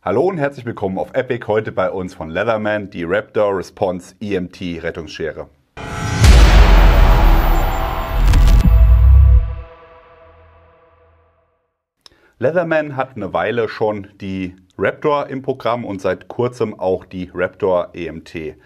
Hallo und herzlich willkommen auf Epic, heute bei uns von Leatherman, die Raptor Response EMT Rettungsschere. Leatherman hat eine Weile schon die Raptor im Programm und seit kurzem auch die Raptor EMT.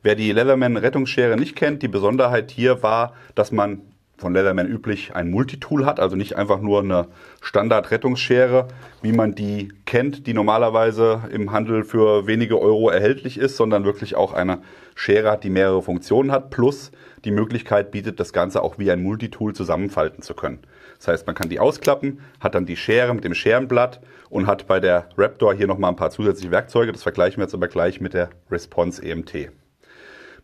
Wer die Leatherman Rettungsschere nicht kennt, die Besonderheit hier war, dass man von Leatherman üblich ein Multitool hat, also nicht einfach nur eine Standard-Rettungsschere, wie man die kennt, die normalerweise im Handel für wenige Euro erhältlich ist, sondern wirklich auch eine Schere hat, die mehrere Funktionen hat, plus die Möglichkeit bietet, das Ganze auch wie ein Multitool zusammenfalten zu können. Das heißt, man kann die ausklappen, hat dann die Schere mit dem Scherenblatt und hat bei der Raptor hier nochmal ein paar zusätzliche Werkzeuge. Das vergleichen wir jetzt aber gleich mit der Response EMT.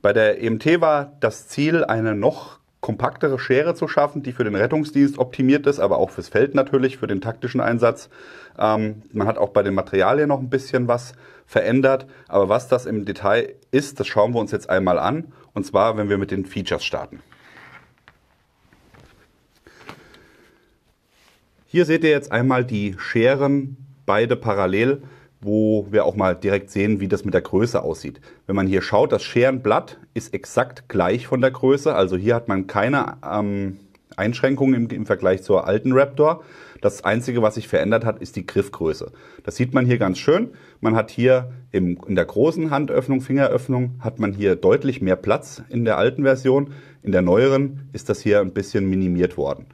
Bei der EMT war das Ziel, eine noch kompaktere Schere zu schaffen, die für den Rettungsdienst optimiert ist, aber auch fürs Feld natürlich, für den taktischen Einsatz. Man hat auch bei den Materialien noch ein bisschen was verändert, aber was das im Detail ist, das schauen wir uns jetzt einmal an, und zwar, wenn wir mit den Features starten. Hier seht ihr jetzt einmal die Scheren, beide parallel, wo wir auch mal direkt sehen, wie das mit der Größe aussieht. Wenn man hier schaut, das Scherenblatt ist exakt gleich von der Größe, also hier hat man keine Einschränkungen im Vergleich zur alten Raptor. Das Einzige, was sich verändert hat, ist die Griffgröße. Das sieht man hier ganz schön. Man hat hier in der großen Handöffnung, Fingeröffnung, hat man hier deutlich mehr Platz in der alten Version. In der neueren ist das hier ein bisschen minimiert worden.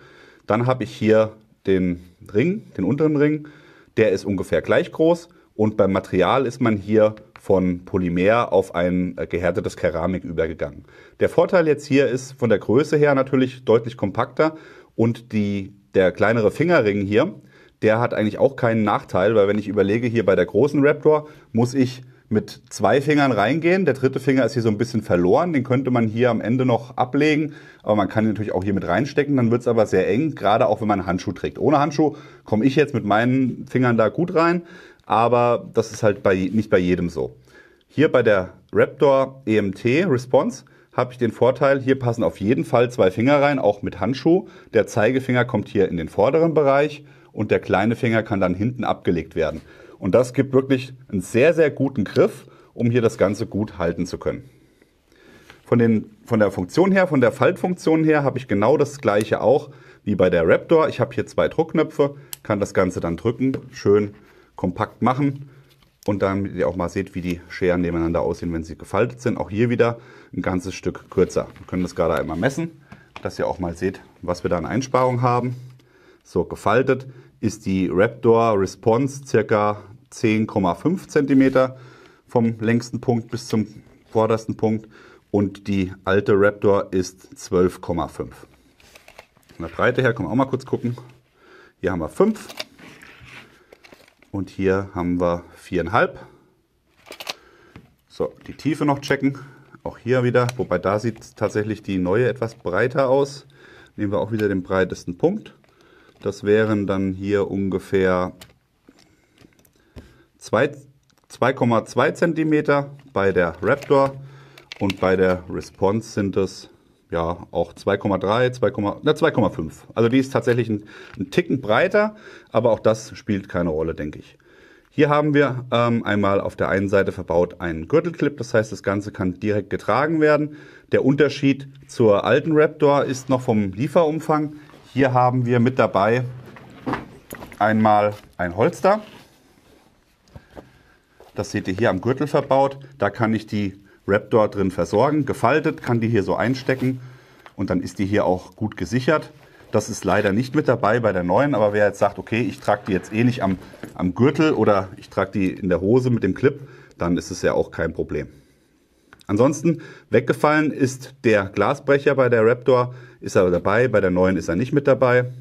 Dann habe ich hier den Ring, den unteren Ring, der ist ungefähr gleich groß. Und beim Material ist man hier von Polymer auf ein gehärtetes Keramik übergegangen. Der Vorteil jetzt hier ist von der Größe her natürlich deutlich kompakter und der kleinere Fingerring hier, der hat eigentlich auch keinen Nachteil, weil wenn ich überlege, hier bei der großen Raptor muss ich mit 2 Fingern reingehen. Der dritte Finger ist hier so ein bisschen verloren, den könnte man hier am Ende noch ablegen, aber man kann ihn natürlich auch hier mit reinstecken, dann wird es aber sehr eng, gerade auch wenn man einen Handschuh trägt. Ohne Handschuh komme ich jetzt mit meinen Fingern da gut rein. Aber das ist halt nicht bei jedem so. Hier bei der Raptor EMT Response habe ich den Vorteil, hier passen auf jeden Fall 2 Finger rein, auch mit Handschuh. Der Zeigefinger kommt hier in den vorderen Bereich und der kleine Finger kann dann hinten abgelegt werden. Und das gibt wirklich einen sehr, sehr guten Griff, um hier das Ganze gut halten zu können. Von der Funktion her, von der Faltfunktion her, habe ich genau das gleiche auch wie bei der Raptor. Ich habe hier 2 Druckknöpfe, kann das Ganze dann drücken, schön kompakt machen und damit ihr auch mal seht, wie die Scheren nebeneinander aussehen, wenn sie gefaltet sind. Auch hier wieder ein ganzes Stück kürzer. Wir können das gerade einmal messen, dass ihr auch mal seht, was wir da an Einsparung haben. So, gefaltet ist die Raptor Response ca. 10,5 cm vom längsten Punkt bis zum vordersten Punkt und die alte Raptor ist 12,5. Von der Breite her können wir auch mal kurz gucken. Hier haben wir 5. Und hier haben wir 4,5. So, die Tiefe noch checken. Auch hier wieder, wobei da sieht tatsächlich die neue etwas breiter aus. Nehmen wir auch wieder den breitesten Punkt. Das wären dann hier ungefähr 2,2 cm bei der Raptor und bei der Response sind es ja auch 2,3, 2,5. Also die ist tatsächlich ein Ticken breiter, aber auch das spielt keine Rolle, denke ich. Hier haben wir einmal auf der einen Seite verbaut einen Gürtelclip, das heißt, das Ganze kann direkt getragen werden. Der Unterschied zur alten Raptor ist noch vom Lieferumfang. Hier haben wir mit dabei einmal ein Holster. Das seht ihr hier am Gürtel verbaut. Da kann ich die Raptor drin versorgen, gefaltet, kann die hier so einstecken und dann ist die hier auch gut gesichert. Das ist leider nicht mit dabei bei der neuen, aber wer jetzt sagt, okay, ich trage die jetzt eh nicht am Gürtel oder ich trage die in der Hose mit dem Clip, dann ist es ja auch kein Problem. Ansonsten weggefallen ist der Glasbrecher bei der Raptor, ist er dabei, bei der neuen ist er nicht mit dabei.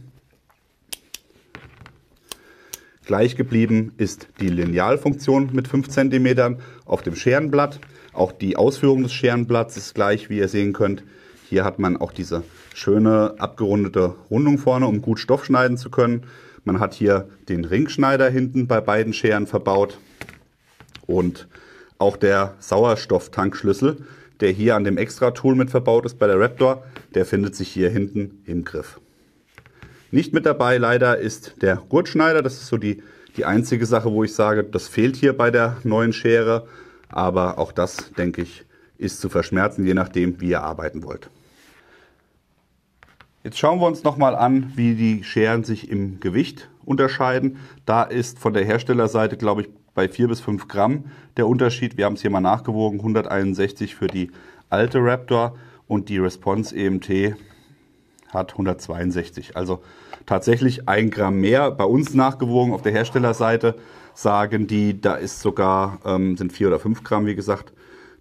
Gleich geblieben ist die Linealfunktion mit 5 cm auf dem Scherenblatt. Auch die Ausführung des Scherenblatts ist gleich, wie ihr sehen könnt. Hier hat man auch diese schöne abgerundete Rundung vorne, um gut Stoff schneiden zu können. Man hat hier den Ringschneider hinten bei beiden Scheren verbaut. Und auch der Sauerstofftankschlüssel, der hier an dem Extra-Tool mit verbaut ist bei der Raptor, der findet sich hier hinten im Griff. Nicht mit dabei leider ist der Gurtschneider, das ist so die die einzige Sache, wo ich sage, das fehlt hier bei der neuen Schere. Aber auch das, denke ich, ist zu verschmerzen, je nachdem, wie ihr arbeiten wollt. Jetzt schauen wir uns nochmal an, wie die Scheren sich im Gewicht unterscheiden. Da ist von der Herstellerseite, glaube ich, bei 4 bis 5 Gramm der Unterschied. Wir haben es hier mal nachgewogen, 161 für die alte Raptor und die Response EMT hat 162. Also tatsächlich 1 Gramm mehr. Bei uns nachgewogen auf der Herstellerseite sagen die, da ist sogar, sind 4 oder 5 Gramm, wie gesagt.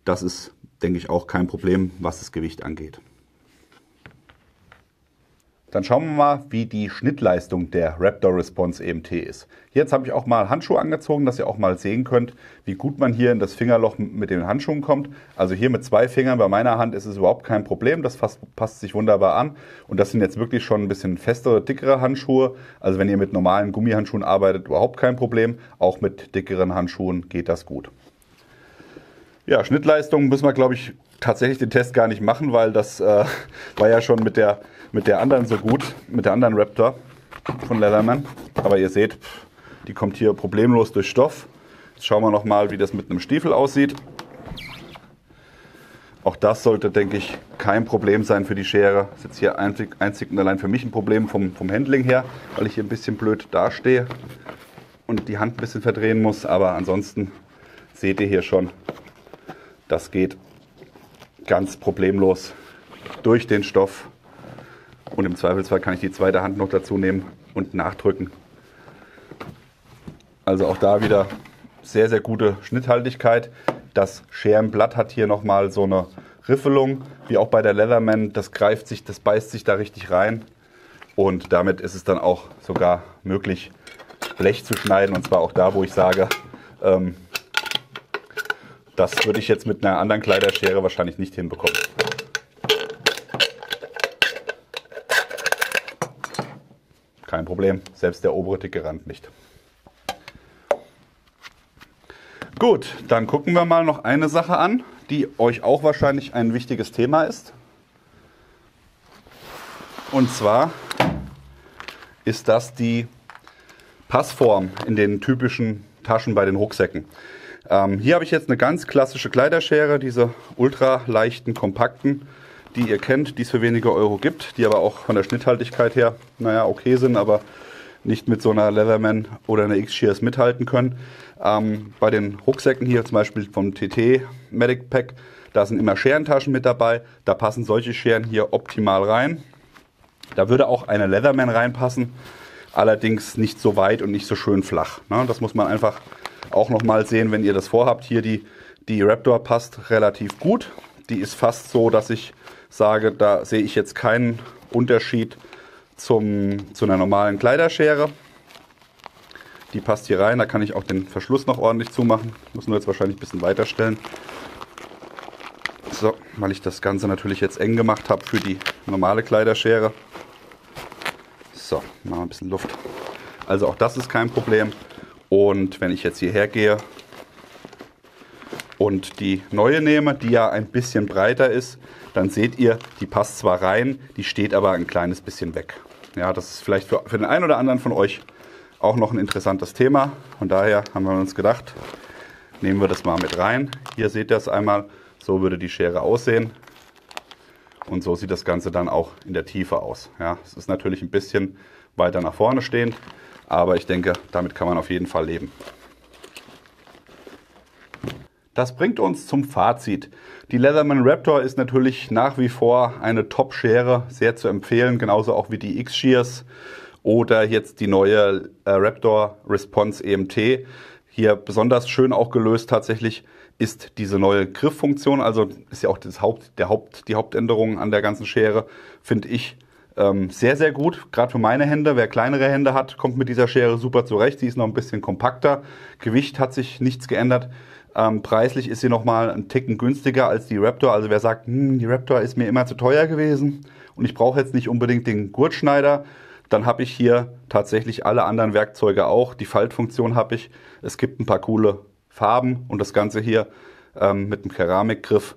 Das ist, denke ich, auch kein Problem, was das Gewicht angeht. Dann schauen wir mal, wie die Schnittleistung der Raptor Response EMT ist. Jetzt habe ich auch mal Handschuhe angezogen, dass ihr auch mal sehen könnt, wie gut man hier in das Fingerloch mit den Handschuhen kommt. Also hier mit 2 Fingern bei meiner Hand ist es überhaupt kein Problem. Das passt sich wunderbar an. Und das sind jetzt wirklich schon ein bisschen festere, dickere Handschuhe. Also wenn ihr mit normalen Gummihandschuhen arbeitet, überhaupt kein Problem. Auch mit dickeren Handschuhen geht das gut. Ja, Schnittleistung müssen wir, glaube ich, tatsächlich den Test gar nicht machen, weil das war ja schon mit der anderen so gut, mit der anderen Raptor von Leatherman. Aber ihr seht, die kommt hier problemlos durch Stoff. Jetzt schauen wir noch mal, wie das mit einem Stiefel aussieht. Auch das sollte, denke ich, kein Problem sein für die Schere. Das ist jetzt hier einzig und allein für mich ein Problem vom Handling her, weil ich hier ein bisschen blöd dastehe und die Hand ein bisschen verdrehen muss. Aber ansonsten seht ihr hier schon, das geht ganz problemlos durch den Stoff. Und im Zweifelsfall kann ich die zweite Hand noch dazu nehmen und nachdrücken. Also auch da wieder sehr, sehr gute Schnitthaltigkeit. Das Scherenblatt hat hier nochmal so eine Riffelung, wie auch bei der Leatherman. Das greift sich, das beißt sich da richtig rein. Und damit ist es dann auch sogar möglich, Blech zu schneiden. Und zwar auch da, wo ich sage, das würde ich jetzt mit einer anderen Kleiderschere wahrscheinlich nicht hinbekommen. Kein Problem, selbst der obere dicke Rand nicht. Gut, dann gucken wir mal noch eine Sache an, die euch auch wahrscheinlich ein wichtiges Thema ist. Und zwar ist das die Passform in den typischen Taschen bei den Rucksäcken. Hier habe ich jetzt eine ganz klassische Kleiderschere, diese ultra leichten, kompakten, die ihr kennt, die es für wenige Euro gibt, die aber auch von der Schnitthaltigkeit her, naja, okay sind, aber nicht mit so einer Leatherman oder einer X-Shears mithalten können. Bei den Rucksäcken hier, zum Beispiel vom TT Medic Pack, da sind immer Scherentaschen mit dabei, da passen solche Scheren hier optimal rein. Da würde auch eine Leatherman reinpassen, allerdings nicht so weit und nicht so schön flach. Das muss man einfach auch nochmal sehen, wenn ihr das vorhabt. Hier die Raptor passt relativ gut. Die ist fast so, dass ich sage, da sehe ich jetzt keinen Unterschied zu einer normalen Kleiderschere. Die passt hier rein, da kann ich auch den Verschluss noch ordentlich zumachen. Muss nur jetzt wahrscheinlich ein bisschen weiter stellen. So, weil ich das Ganze natürlich jetzt eng gemacht habe für die normale Kleiderschere. So, machen wir ein bisschen Luft. Also auch das ist kein Problem. Und wenn ich jetzt hierher gehe und die neue nehme, die ja ein bisschen breiter ist, dann seht ihr, die passt zwar rein, die steht aber ein kleines bisschen weg. Ja, das ist vielleicht für den einen oder anderen von euch auch noch ein interessantes Thema. Von daher haben wir uns gedacht, nehmen wir das mal mit rein. Hier seht ihr es einmal, so würde die Schere aussehen. Und so sieht das Ganze dann auch in der Tiefe aus. Ja, es ist natürlich ein bisschen weiter nach vorne stehend, aber ich denke, damit kann man auf jeden Fall leben. Das bringt uns zum Fazit. Die Leatherman Raptor ist natürlich nach wie vor eine Top-Schere, sehr zu empfehlen, genauso auch wie die X-Shears oder jetzt die neue Raptor Response EMT. Hier besonders schön auch gelöst tatsächlich ist diese neue Grifffunktion, also ist ja auch die Hauptänderung an der ganzen Schere, finde ich sehr, sehr gut. Gerade für meine Hände, wer kleinere Hände hat, kommt mit dieser Schere super zurecht. Sie ist noch ein bisschen kompakter, Gewicht hat sich nichts geändert. Preislich ist sie nochmal einen Ticken günstiger als die Raptor. Also wer sagt, die Raptor ist mir immer zu teuer gewesen und ich brauche jetzt nicht unbedingt den Gurtschneider, dann habe ich hier tatsächlich alle anderen Werkzeuge auch. Die Faltfunktion habe ich. Es gibt ein paar coole Farben und das Ganze hier mit dem Keramikgriff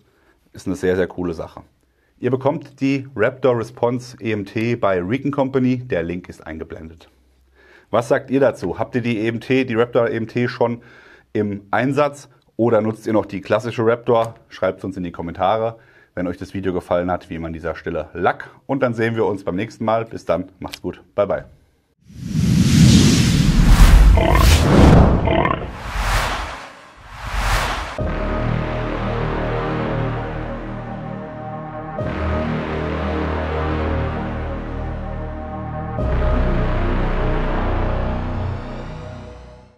ist eine sehr, sehr coole Sache. Ihr bekommt die Raptor Response EMT bei Riken Company. Der Link ist eingeblendet. Was sagt ihr dazu? Habt ihr die Raptor EMT schon im Einsatz oder nutzt ihr noch die klassische Raptor? Schreibt es uns in die Kommentare, wenn euch das Video gefallen hat, wie immer an dieser Stelle Lack. Und dann sehen wir uns beim nächsten Mal. Bis dann, macht's gut, bye bye.